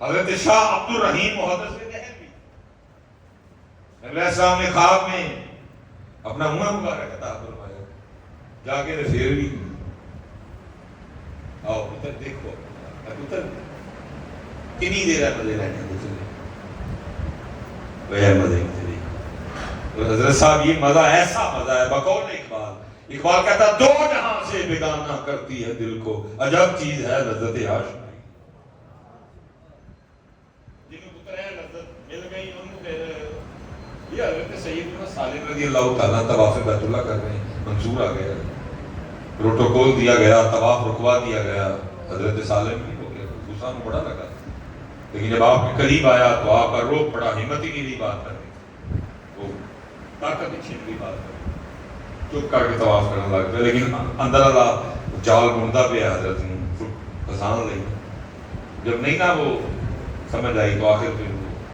حضرت شاہ عبد الرحیم محدث دہلوی، نبی علیہ السلام نے خواب میں اپنا منہ مبارک عطا فرمایا، جا کے پھر بھی آؤ پتر دیکھو، پتر کنی دیر ہے مزے رہنے کو چلے وہ مزے چلے. اور حضرت صاحب یہ مزہ ایسا مزہ ہے بقول اقبال کہتا دو جہاں سے بیگانہ کرتی ہے دل کو، عجب چیز ہے لذت آشنائی. جنہوں کو ترے لذت مل گئی ان کو پھر یہ حضرت سیدنا سالم رضی اللہ تعالیٰ طواف بیت اللہ کر رہے ہیں، منصور آ گیا، پروٹوکول دیا گیا، طواف رکوا دیا گیا، حضرت سالم بھی ہو گیا، دوسرا بڑا لگا، لیکن جب آپ کے قریب آیا تو آپ کا روح پڑا، ہمت ہی نہیں دی بات کرنے، وہ طاقت ہی چھین گئی بات کرنے، چپ کر کے طواف کرنے لگ گئے. لیکن اندر اللہ جال بنتا پیا حضرت نے پھسان لئی، جب نہیں نا وہ سمجھ آئی تو آخر پھر